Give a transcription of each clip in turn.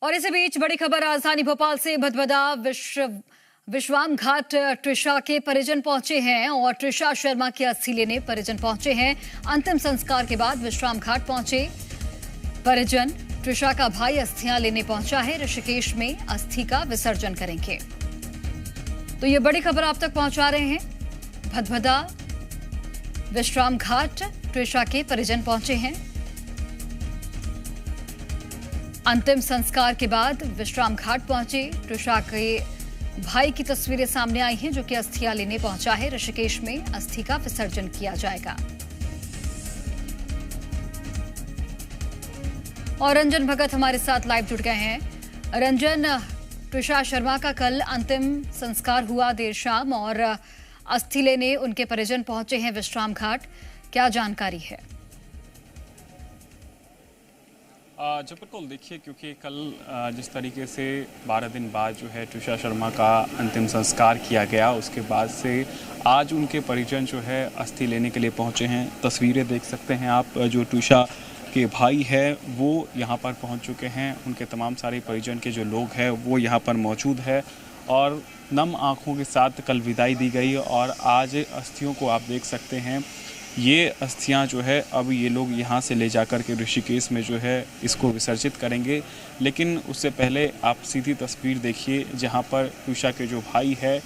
और इसी बीच बड़ी खबर राजधानी भोपाल से भदभदा विश्राम घाट ट्रिशा के परिजन पहुंचे हैं और ट्रिशा शर्मा की अस्थि लेने परिजन पहुंचे हैं। अंतिम संस्कार के बाद विश्राम घाट पहुंचे परिजन। ट्रिशा का भाई अस्थियां लेने पहुंचा है। ऋषिकेश में अस्थि का विसर्जन करेंगे। तो ये बड़ी खबर आप तक पहुंचा रहे हैं। भदभदा विश्राम घाट ट्रिशा के परिजन पहुंचे हैं। अंतिम संस्कार के बाद विश्राम घाट पहुंचे ट्रिशा के भाई की तस्वीरें सामने आई हैं, जो कि अस्थियां लेने पहुंचा है। ऋषिकेश में अस्थि का विसर्जन किया जाएगा। और रंजन भगत हमारे साथ लाइव जुड़ गए हैं। रंजन, ट्रिशा शर्मा का कल अंतिम संस्कार हुआ देर शाम और अस्थि लेने उनके परिजन पहुंचे हैं विश्राम घाट। क्या जानकारी है? जी बिल्कुल, देखिए क्योंकि कल जिस तरीके से 12 दिन बाद जो है ट्रिशा शर्मा का अंतिम संस्कार किया गया, उसके बाद से आज उनके परिजन जो है अस्थि लेने के लिए पहुंचे हैं। तस्वीरें देख सकते हैं आप, जो ट्रिशा के भाई है वो यहाँ पर पहुंच चुके हैं। उनके तमाम सारे परिजन के जो लोग हैं वो यहाँ पर मौजूद है और नम आँखों के साथ कल विदाई दी गई और आज अस्थियों को आप देख सकते हैं। ये अस्थियां जो है अब ये लोग यहाँ से ले जाकर के ऋषिकेश में जो है इसको विसर्जित करेंगे। लेकिन उससे पहले आप सीधी तस्वीर देखिए, जहाँ पर ट्रिशा के जो भाई है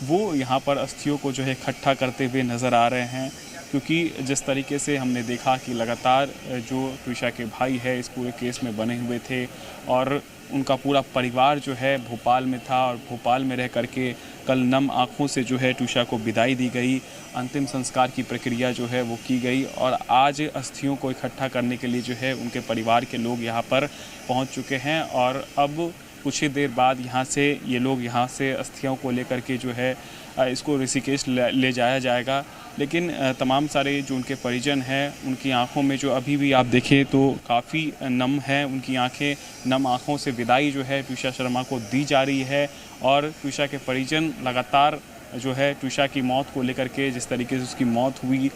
वो यहाँ पर अस्थियों को जो है इकट्ठा करते हुए नज़र आ रहे हैं। क्योंकि जिस तरीके से हमने देखा कि लगातार जो ट्रिशा के भाई है इस पूरे केस में बने हुए थे और उनका पूरा परिवार जो है भोपाल में था और भोपाल में रह करके कल नम आँखों से जो है ट्रिशा को विदाई दी गई। अंतिम संस्कार की प्रक्रिया जो है वो की गई और आज अस्थियों को इकट्ठा करने के लिए जो है उनके परिवार के लोग यहाँ पर पहुँच चुके हैं और अब कुछ ही देर बाद यहाँ से ये लोग यहाँ से अस्थियों को लेकर के जो है इसको ऋषिकेश ले जाया जाएगा। लेकिन तमाम सारे जो उनके परिजन हैं उनकी आंखों में जो अभी भी आप देखें तो काफ़ी नम है, उनकी आंखें नम आंखों से विदाई जो है ट्रिशा शर्मा को दी जा रही है। और ट्रिशा के परिजन लगातार जो है ट्रिशा की मौत को लेकर के, जिस तरीके से उसकी मौत हुई,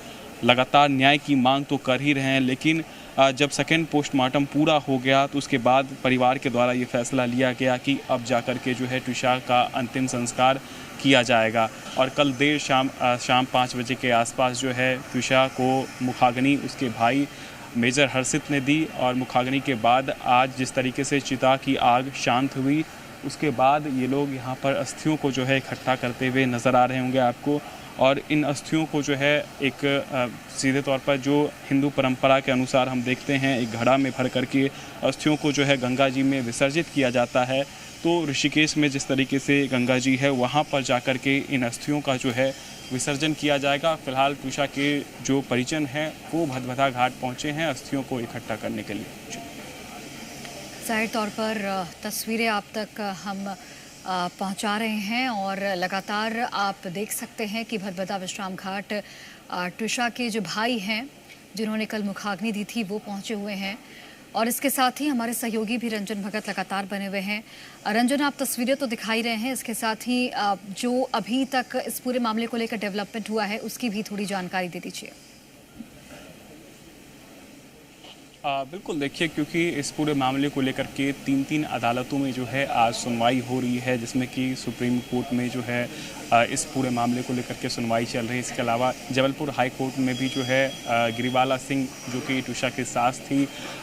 लगातार न्याय की मांग तो कर ही रहे हैं। लेकिन जब सेकेंड पोस्टमार्टम पूरा हो गया तो उसके बाद परिवार के द्वारा ये फैसला लिया गया कि अब जाकर के जो है ट्रिशा का अंतिम संस्कार किया जाएगा। और कल देर शाम 5 बजे के आसपास जो है ट्रिशा को मुखाग्नि उसके भाई मेजर हर्षित ने दी और मुखाग्नि के बाद आज जिस तरीके से चिता की आग शांत हुई, उसके बाद ये लोग यहाँ पर अस्थियों को जो है इकट्ठा करते हुए नज़र आ रहे होंगे आपको। और इन अस्थियों को जो है एक सीधे तौर पर जो हिंदू परंपरा के अनुसार हम देखते हैं, एक घड़ा में भर करके अस्थियों को जो है गंगा जी में विसर्जित किया जाता है। तो ऋषिकेश में जिस तरीके से गंगा जी है वहाँ पर जाकर के इन अस्थियों का जो है विसर्जन किया जाएगा। फिलहाल ट्रिशा के जो परिजन हैं वो भदभदा घाट पहुँचे हैं अस्थियों को इकट्ठा करने के लिए। जाहिर तौर पर तस्वीरें आप तक हम पहुंचा रहे हैं और लगातार आप देख सकते हैं कि भदभदा विश्राम घाट ट्रिशा के जो भाई हैं जिन्होंने कल मुखाग्नि दी थी वो पहुंचे हुए हैं। और इसके साथ ही हमारे सहयोगी भी रंजन भगत लगातार बने हुए हैं। रंजन, आप तस्वीरें तो दिखाई रहे हैं, इसके साथ ही जो अभी तक इस पूरे मामले को लेकर डेवलपमेंट हुआ है उसकी भी थोड़ी जानकारी दे दीजिए। बिल्कुल, देखिए क्योंकि इस पूरे मामले को लेकर के 3 अदालतों में जो है आज सुनवाई हो रही है, जिसमें कि सुप्रीम कोर्ट में जो है इस पूरे मामले को लेकर के सुनवाई चल रही है। इसके अलावा जबलपुर हाई कोर्ट में भी जो है गिरिबाला सिंह जो कि ट्रिशा की सास थी,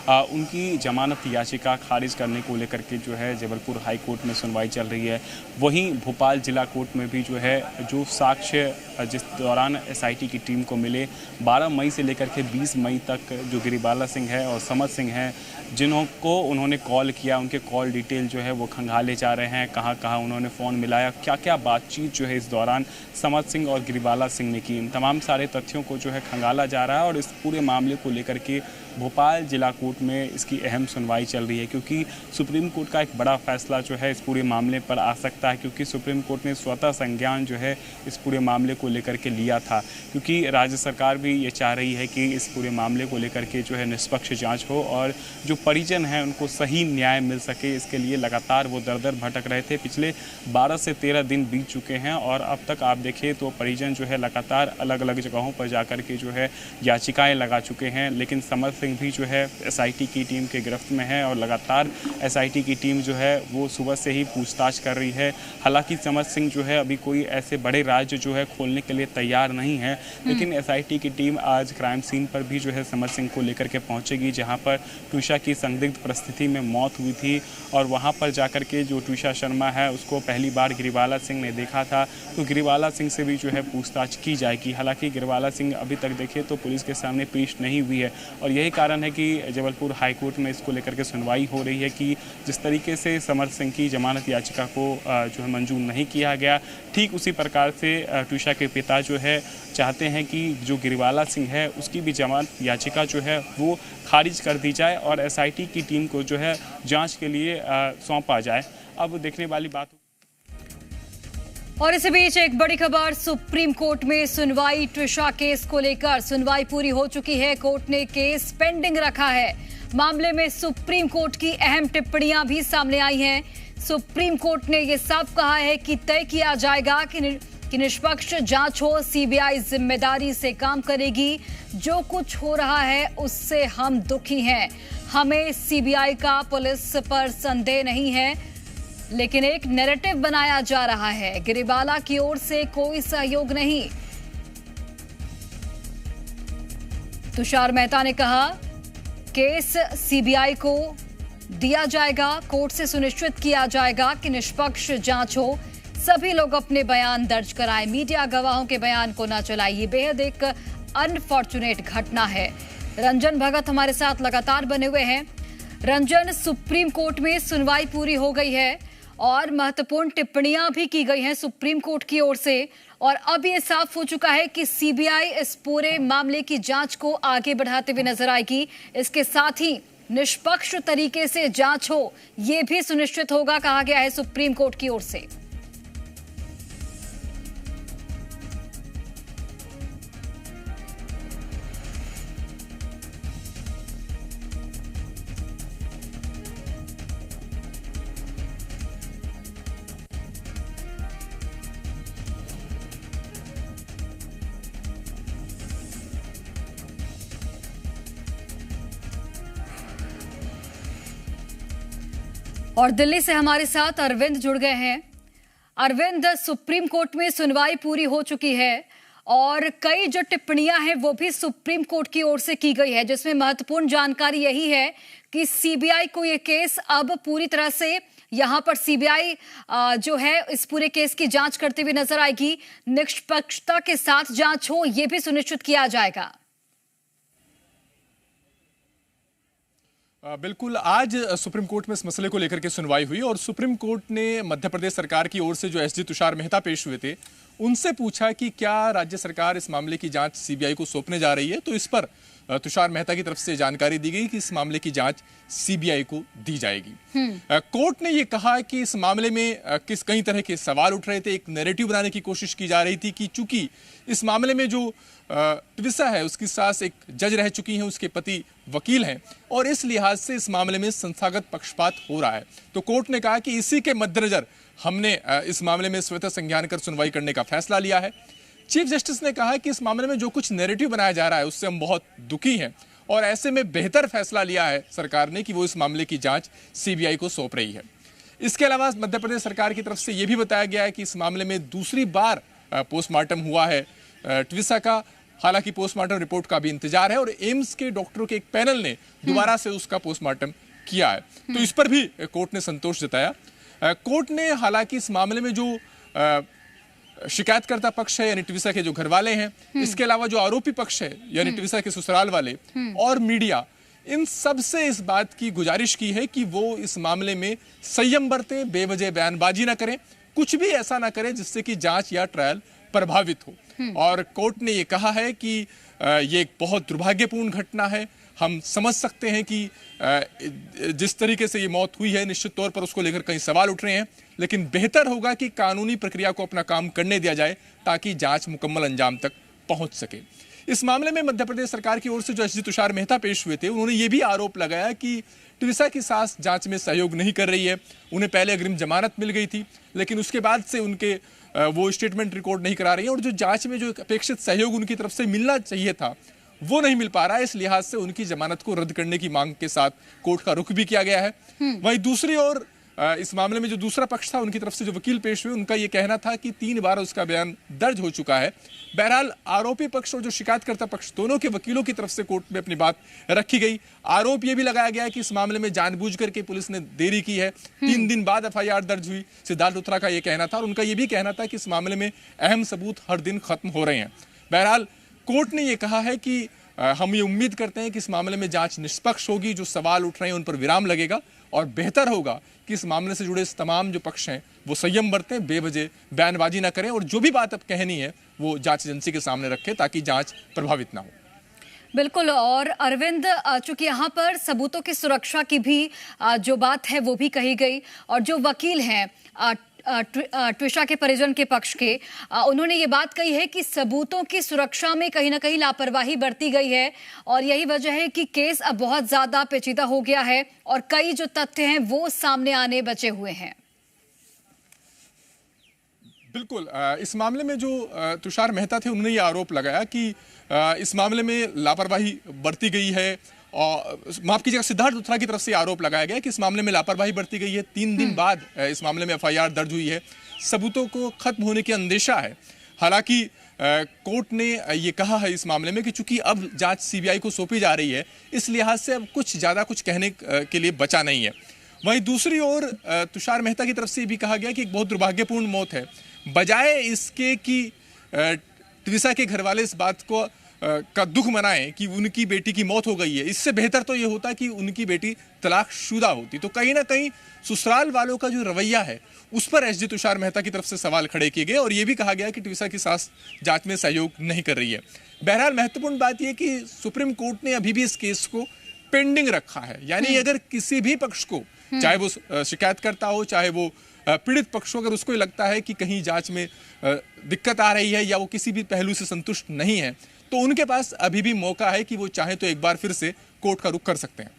उनकी जमानत याचिका खारिज करने को लेकर के जो है जबलपुर हाई कोर्ट में सुनवाई चल रही है। वहीं भोपाल जिला कोर्ट में भी जो है जो साक्ष्य जिस दौरान SIT की टीम को मिले 12 मई से लेकर के 20 मई तक जो गिरिबाला सिंह है और समझ सिंह हैं जिनको उन्होंने कॉल किया, उनके कॉल डिटेल जो है वो खंगाले जा रहे हैं। कहाँ कहाँ उन्होंने फ़ोन मिलाया, क्या क्या बातचीत जो है इस दौरान समझ सिंह और गिरिबाला सिंह ने की, इन तमाम सारे तथ्यों को जो है खंगाला जा रहा है। और इस पूरे मामले को लेकर के भोपाल जिला कोर्ट में इसकी अहम सुनवाई चल रही है, क्योंकि सुप्रीम कोर्ट का एक बड़ा फैसला जो है इस पूरे मामले पर आ सकता है। क्योंकि सुप्रीम कोर्ट ने स्वतः संज्ञान जो है इस पूरे मामले को लेकर के लिया था, क्योंकि राज्य सरकार भी ये चाह रही है कि इस पूरे मामले को लेकर के जो है निष्पक्ष जांच हो और जो परिजन हैं उनको सही न्याय मिल सके। इसके लिए लगातार वो दर भटक रहे थे। पिछले 12 से 13 दिन बीत चुके हैं और अब तक आप देखें तो परिजन जो है लगातार अलग अलग जगहों पर जाकर के जो है याचिकाएं लगा चुके हैं। लेकिन समझ सिंह भी जो है एसआईटी की टीम के गिरफ्त में है और लगातार एसआईटी की टीम जो है वो सुबह से ही पूछताछ कर रही है। हालांकि समर सिंह जो है अभी कोई ऐसे बड़े राज्य जो है खोलने के लिए तैयार नहीं है, लेकिन एसआईटी की टीम आज क्राइम सीन पर भी जो है समर सिंह को लेकर के पहुंचेगी, जहां पर ट्विशा की संदिग्ध परिस्थिति में मौत हुई थी और वहां पर जाकर के जो ट्विशा शर्मा है उसको पहली बार गिरिबाला सिंह ने देखा था, तो गिरिबाला सिंह से भी जो है पूछताछ की जाएगी। हालांकि गिरिबाला सिंह अभी तक देखें तो पुलिस के सामने पेश नहीं हुई है और यही कारण है कि जबलपुर हाईकोर्ट में इसको लेकर के सुनवाई हो रही है कि जिस तरीके से समर सिंह की जमानत याचिका को जो है मंजूर नहीं किया गया, ठीक उसी प्रकार से ट्विशा के पिता जो है चाहते हैं कि जो गिरिबाला सिंह है उसकी भी जमानत याचिका जो है वो खारिज कर दी जाए और एसआईटी की टीम को जो है जांच के लिए सौंपा जाए। अब देखने वाली बात। और इसी बीच एक बड़ी खबर, सुप्रीम कोर्ट में सुनवाई ट्विशा केस को लेकर सुनवाई पूरी हो चुकी है। कोर्ट ने केस पेंडिंग रखा है। मामले में सुप्रीम कोर्ट की अहम टिप्पणियां भी सामने आई हैं। सुप्रीम कोर्ट ने यह साफ कहा है कि तय किया जाएगा कि निष्पक्ष जांच हो, सीबीआई जिम्मेदारी से काम करेगी। जो कुछ हो रहा है उससे हम दुखी हैं। हमें सीबीआई का पुलिस पर संदेह नहीं है, लेकिन एक नैरेटिव बनाया जा रहा है। गिरिबाला की ओर से कोई सहयोग नहीं। तुषार मेहता ने कहा केस सीबीआई को दिया जाएगा, कोर्ट से सुनिश्चित किया जाएगा कि निष्पक्ष जांच हो, सभी लोग अपने बयान दर्ज कराएं, मीडिया गवाहों के बयान को न चलाएं। ये बेहद एक अनफॉर्चुनेट घटना है। रंजन भगत हमारे साथ लगातार बने हुए हैं। रंजन, सुप्रीम कोर्ट में सुनवाई पूरी हो गई है और महत्वपूर्ण टिप्पणियां भी की गई हैं सुप्रीम कोर्ट की ओर से, और अब ये साफ हो चुका है कि सीबीआई इस पूरे मामले की जांच को आगे बढ़ाते हुए नजर आएगी। इसके साथ ही निष्पक्ष तरीके से जांच हो, यह भी सुनिश्चित होगा, कहा गया है सुप्रीम कोर्ट की ओर से। और दिल्ली से हमारे साथ अरविंद जुड़ गए हैं। अरविंद, सुप्रीम कोर्ट में सुनवाई पूरी हो चुकी है और कई जो टिप्पणियां हैं वो भी सुप्रीम कोर्ट की ओर से की गई है, जिसमें महत्वपूर्ण जानकारी यही है कि सीबीआई को ये केस अब पूरी तरह से यहां पर सीबीआई जो है इस पूरे केस की जांच करते हुए नजर आएगी। निष्पक्षता के साथ जांच हो, यह भी सुनिश्चित किया जाएगा। बिल्कुल, आज सुप्रीम कोर्ट में इस मसले को लेकर के सुनवाई हुई और सुप्रीम कोर्ट ने मध्य प्रदेश सरकार की ओर से जो एसजी तुषार मेहता पेश हुए थे उनसे पूछा कि क्या राज्य सरकार इस मामले की जांच सीबीआई को सौंपने जा रही है। तो इस पर तुषार मेहता की तरफ से जानकारी दी गई कि इस मामले की जांच सीबीआई को दी जाएगी। कोर्ट ने यह कहा कि इस मामले में कई तरह के सवाल उठ रहे थे। एक नैरेटिव बनाने की कोशिश की जा रही थी कि चूंकि इस मामले में जो ट्विशा है उसकी सास एक जज रह चुकी हैं, उसके पति वकील हैं और इस लिहाज से इस मामले में संस्थागत पक्षपात हो रहा है। तो कोर्ट ने कहा कि इसी के मद्देनजर हमने इस मामले में स्वतः संज्ञान कर सुनवाई करने का फैसला लिया है। चीफ जस्टिस ने कहा कि इस मामले में जो कुछ नैरेटिव बनाया जा रहा है उससे हम बहुत दुखी हैं और ऐसे में बेहतर फैसला लिया है सरकार ने कि वो इस मामले की जांच सीबीआई को सौंप रही है। इसके अलावा मध्य प्रदेश सरकार की तरफ से यह भी बताया गया है कि इस मामले में दूसरी बार पोस्टमार्टम हुआ है ट्विशा का। हालांकि पोस्टमार्टम रिपोर्ट का भी इंतजार है और एम्स के डॉक्टरों के एक पैनल ने दोबारा से उसका पोस्टमार्टम किया है, तो इस पर भी कोर्ट ने संतोष जताया। कोर्ट ने हालांकि इस मामले में जो शिकायतकर्ता पक्ष है यानी ट्विशा के जो घर वाले हैं, इसके अलावा जो आरोपी पक्ष है यानी ट्विशा के ससुराल वाले और मीडिया, इन सब से इस बात की गुजारिश की है कि वो इस मामले में संयम बरतें, बेवजह बयानबाजी ना करें, कुछ भी ऐसा ना करें जिससे कि जांच या ट्रायल प्रभावित हो। और कोर्ट ने ये कहा है कि ये एक बहुत दुर्भाग्यपूर्ण घटना है। हम समझ सकते हैं कि जिस तरीके से ये मौत हुई है निश्चित तौर पर उसको लेकर कई सवाल उठ रहे हैं, लेकिन बेहतर होगा कि कानूनी प्रक्रिया को अपना काम करने दिया जाए ताकि जांच मुकम्मल अंजाम तक पहुंच सके। इस मामले में मध्य प्रदेश सरकार की ओर से जो एसजी तुषार मेहता पेश हुए थे उन्होंने ये भी आरोप लगाया कि ट्विशा की सास जांच में सहयोग नहीं कर रही है। उन्हें पहले अग्रिम जमानत मिल गई थी लेकिन उसके बाद से उनके वो स्टेटमेंट रिकॉर्ड नहीं करा रही है और जो जांच में जो अपेक्षित सहयोग उनकी तरफ से मिलना चाहिए था वो नहीं मिल पा रहा है। इस लिहाज से उनकी जमानत को रद्द करने की मांग के साथ कोर्ट का रुख भी किया गया है। वहीं दूसरी ओर इस मामले में जो दूसरा पक्ष था, उनकी तरफ से जो वकील पेश हुए, उनका ये कहना था कि 3 बार उसका बयान दर्ज हो चुका है। बहरहाल आरोपी पक्ष और जो शिकायतकर्ता पक्ष, दोनों के वकीलों की तरफ से कोर्ट में अपनी बात रखी गई। आरोप यह भी लगाया गया कि इस मामले में जानबूझ करके पुलिस ने देरी की है। 3 दिन बाद FIR दर्ज हुई। सिद्धार्थ लुथरा का यह कहना था और उनका यह भी कहना था कि इस मामले में अहम सबूत हर दिन खत्म हो रहे हैं। बहरहाल कोर्ट ने यह कहा है कि हम ये उम्मीद करते हैं कि इस मामले में जांच निष्पक्ष होगी, जो सवाल उठ रहे हैं उन पर विराम लगेगा और बेहतर होगा कि इस मामले से जुड़े तमाम जो पक्ष हैं वो संयम बरतें, बेवजह बयानबाजी ना करें और जो भी बात अब कहनी है वो जांच एजेंसी के सामने रखें ताकि जांच प्रभावित ना हो। बिल्कुल। और अरविंद, चूंकि यहाँ पर सबूतों की सुरक्षा की भी जो बात है वो भी कही गई और जो वकील हैं ट्विशा के परिजन के पक्ष के, उन्होंने ये बात कही है कि सबूतों की सुरक्षा में कहीं ना कहीं लापरवाही बरती गई है और यही वजह है कि केस अब बहुत ज्यादा पेचीदा हो गया है और कई जो तथ्य हैं वो सामने आने बचे हुए हैं। बिल्कुल। इस मामले में जो तुषार मेहता थे, उन्होंने ये आरोप लगाया कि इस मामले में लापरवाही बरती गई है और माफ कीजिएगा, सिद्धार्थ लुथरा की तरफ से आरोप लगाया गया कि इस मामले में लापरवाही बरती गई है। 3 दिन बाद इस मामले में FIR दर्ज हुई है। सबूतों को खत्म होने की अंदेशा है। हालांकि कोर्ट ने ये कहा है इस मामले में कि चूंकि अब जांच CBI को सौंपी जा रही है, इस लिहाज से अब कुछ ज्यादा कुछ कहने के लिए बचा नहीं है। वहीं दूसरी ओर तुषार मेहता की तरफ से भी कहा गया कि एक बहुत दुर्भाग्यपूर्ण मौत है। बजाय इसके कि ट्विशा के घर वाले इस बात को का दुख मनाएं कि उनकी बेटी की मौत हो गई है, इससे बेहतर तो ये होता कि उनकी बेटी तलाकशुदा होती। तो कहीं ना कहीं ससुराल वालों का जो रवैया है उस पर SG तुषार मेहता की तरफ से सवाल खड़े किए गए और ये भी कहा गया कि ट्विशा की सास जांच में सहयोग नहीं कर रही है। बहरहाल महत्वपूर्ण बात यह कि सुप्रीम कोर्ट ने अभी भी इस केस को पेंडिंग रखा है। यानी अगर किसी भी पक्ष को, चाहे वो शिकायतकर्ता हो चाहे वो पीड़ित पक्ष को, अगर उसको लगता है कि कहीं जांच में दिक्कत आ रही है या वो किसी भी पहलू से संतुष्ट नहीं है, तो उनके पास अभी भी मौका है कि वो चाहे तो एक बार फिर से कोर्ट का रुख कर सकते हैं।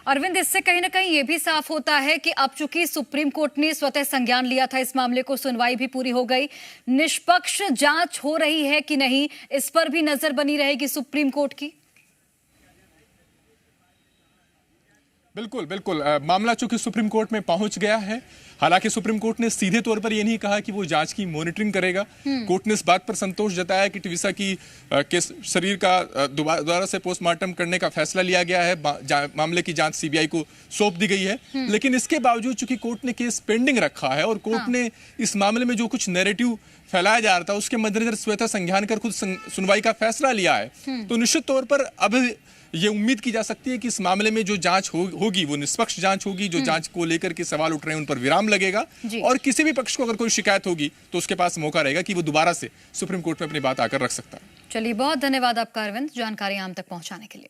अरविंद, इससे कहीं ना कहीं ये भी साफ होता है कि अब चूंकि सुप्रीम कोर्ट ने स्वतः संज्ञान लिया था इस मामले को, सुनवाई भी पूरी हो गई, निष्पक्ष जांच हो रही है कि नहीं, इस पर भी नजर बनी रहेगी सुप्रीम कोर्ट की। बिल्कुल बिल्कुल। मामला चूंकि सुप्रीम कोर्ट में पहुंच गया है, हालांकि सुप्रीम कोर्ट ने सीधे तौर पर यह नहीं कहा कि वो जांच की मॉनिटरिंग करेगा। कोर्ट ने इस बात पर संतोष जताया कि ट्विशा की के शरीर का दोबारा से पोस्टमार्टम करने का फैसला लिया गया है, मामले की जांच CBI को सौंप दी गई है। लेकिन इसके बावजूद चूंकि कोर्ट ने केस पेंडिंग रखा है और कोर्ट ने इस मामले में जो कुछ नैरेटिव फैलाया जा रहा था उसके मद्देनजर स्वतः संज्ञान कर खुद सुनवाई का फैसला लिया है, तो निश्चित तौर पर अब ये उम्मीद की जा सकती है कि इस मामले में जो जांच होगी वो निष्पक्ष जांच होगी। जो जांच को लेकर के सवाल उठ रहे हैं उन पर विराम लगेगा और किसी भी पक्ष को अगर कोई शिकायत होगी तो उसके पास मौका रहेगा कि वो दोबारा से सुप्रीम कोर्ट में अपनी बात आकर रख सकता है। चलिए, बहुत धन्यवाद आपका अरविंद, जानकारी हम तक पहुंचाने के लिए।